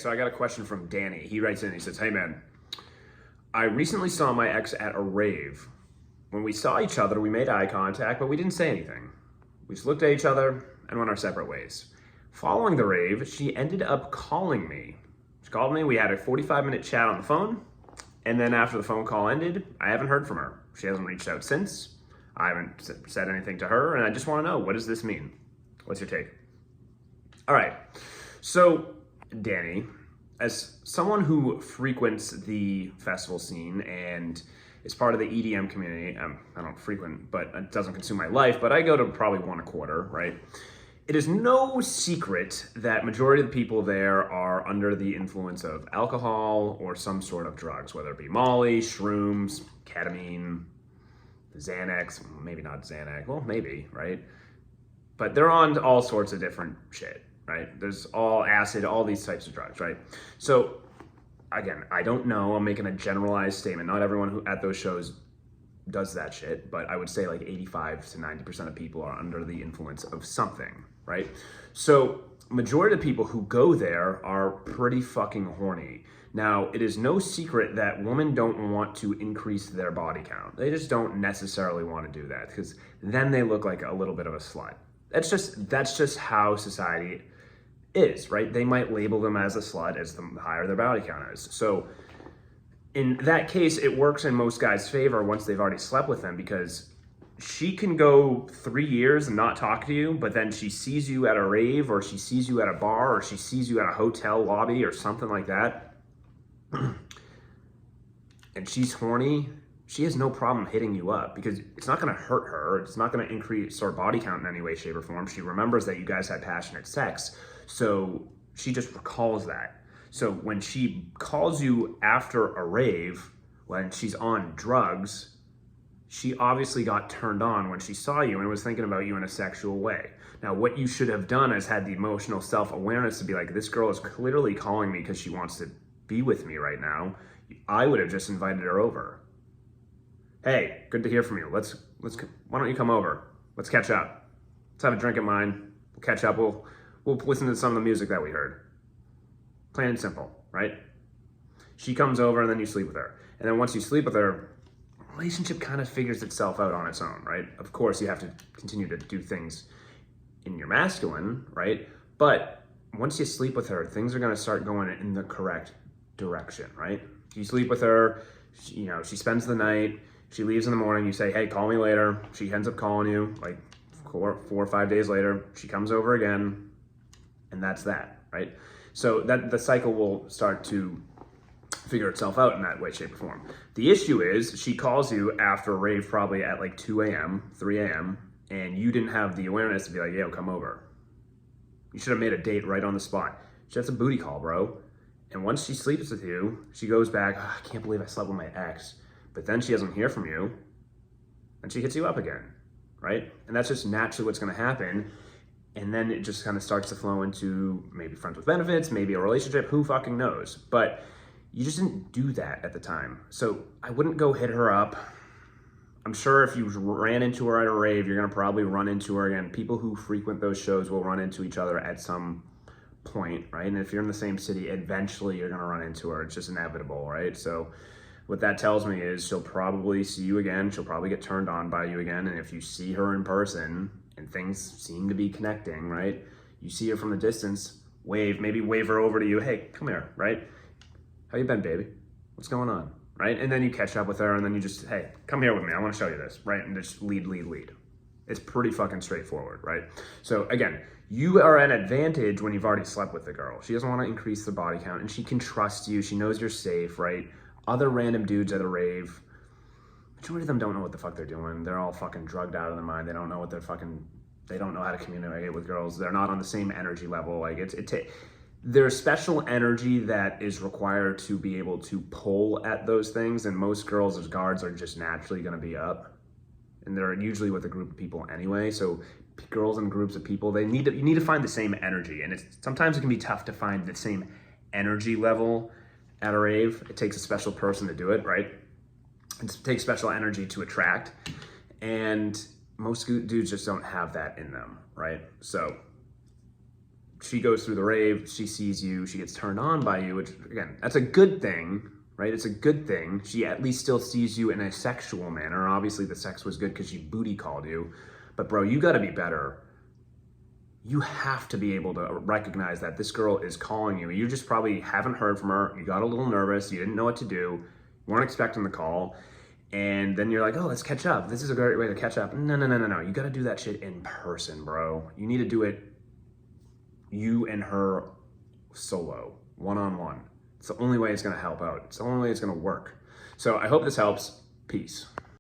So I got a question from Danny. He writes in, he says, "Hey man, I recently saw my ex at a rave. When we saw each other, we made eye contact, but we didn't say anything. We just looked at each other and went our separate ways. Following the rave, she ended up calling me. She called me, we had a 45-minute chat on the phone, and then after the phone call ended, I haven't heard from her. She hasn't reached out since. I haven't said anything to her, and I just want to know, what does this mean? What's your take?" All right, so Danny, as someone who frequents the festival scene and is part of the EDM community, I don't frequent, but it doesn't consume my life, but I go to probably one a quarter, right? It is no secret that majority of the people there are under the influence of alcohol or some sort of drugs, whether it be Molly, shrooms, ketamine, Xanax, maybe not Xanax, well, maybe, right? But they're on all sorts of different shit, right? There's all acid, all these types of drugs, right? So again, I don't know, I'm making a generalized statement. Not everyone who at those shows does that shit, but I would say like 85 to 90% of people are under the influence of something, right? So majority of the people who go there are pretty fucking horny. Now, it is no secret that women don't want to increase their body count. They just don't necessarily want to do that because then they look like a little bit of a slut. That's just how society is, right? They might label them as a slut as the higher their body count is. So in that case, it works in most guys' favor once they've already slept with them, because she can go 3 years and not talk to you, but then she sees you at a rave, or she sees you at a bar, or she sees you at a hotel lobby or something like that, and she's horny. She has no problem hitting you up because it's not going to hurt her. It's not going to increase her body count in any way, shape, or form. She remembers that you guys had passionate sex, so she just recalls that. So when she calls you after a rave, when she's on drugs, she obviously got turned on when she saw you and was thinking about you in a sexual way. Now, what you should have done is had the emotional self-awareness to be like, this girl is clearly calling me because she wants to be with me right now. I would have just invited her over. Hey, good to hear from you. Why don't you come over? Let's catch up. Let's have a drink of mine. We'll catch up. We'll listen to some of the music that we heard. Plain and simple, right? She comes over and then you sleep with her. And then once you sleep with her, relationship kind of figures itself out on its own, right? Of course, you have to continue to do things in your masculine, right? But once you sleep with her, things are going to start going in the correct direction, right? You sleep with her, she spends the night, she leaves in the morning, you say, hey, call me later. She ends up calling you like 4 or 5 days later. She comes over again, and that's that, right? So that the cycle will start to figure itself out in that way, shape, or form. The issue is she calls you after a rave probably at like 2 a.m., 3 a.m., and you didn't have the awareness to be like, yo, come over. You should have made a date right on the spot. That's a booty call, bro. And once she sleeps with you, she goes back, oh, I can't believe I slept with my ex. But then she doesn't hear from you, and she hits you up again, right? And that's just naturally what's gonna happen. And then it just kind of starts to flow into maybe friends with benefits, maybe a relationship, who fucking knows? But you just didn't do that at the time. So I wouldn't go hit her up. I'm sure if you ran into her at a rave, you're gonna probably run into her again. People who frequent those shows will run into each other at some point, right? And if you're in the same city, eventually you're gonna run into her. It's just inevitable, right? So what that tells me is she'll probably see you again. She'll probably get turned on by you again. And if you see her in person and things seem to be connecting, right? You see her from the distance, maybe wave her over to you. Hey, come here, right? How you been, baby? What's going on, right? And then you catch up with her and then you just, hey, come here with me. I want to show you this, right? And just lead. It's pretty fucking straightforward, right? So again, you are at an advantage when you've already slept with the girl. She doesn't want to increase the body count and she can trust you. She knows you're safe, right? Other random dudes at a rave, majority of them don't know what the fuck they're doing. They're all fucking drugged out of their mind. They don't know they don't know how to communicate with girls. They're not on the same energy level. Like there's special energy that is required to be able to pull at those things. And most girls as guards are just naturally going to be up. And they're usually with a group of people anyway. So girls and groups of people, you need to find the same energy. And sometimes it can be tough to find the same energy level at a rave. It takes a special person to do it, right? It takes special energy to attract. And most dudes just don't have that in them, right? So she goes through the rave, she sees you, she gets turned on by you, which again, that's a good thing, right? It's a good thing. She at least still sees you in a sexual manner. Obviously the sex was good because she booty called you, but bro, you gotta be better. You have to be able to recognize that this girl is calling you. You just probably haven't heard from her. You got a little nervous. You didn't know what to do. You weren't expecting the call. And then you're like, oh, let's catch up. This is a great way to catch up. No. You got to do that shit in person, bro. You need to do it, you and her solo, one-on-one. It's the only way it's going to help out. It's the only way it's going to work. So I hope this helps. Peace.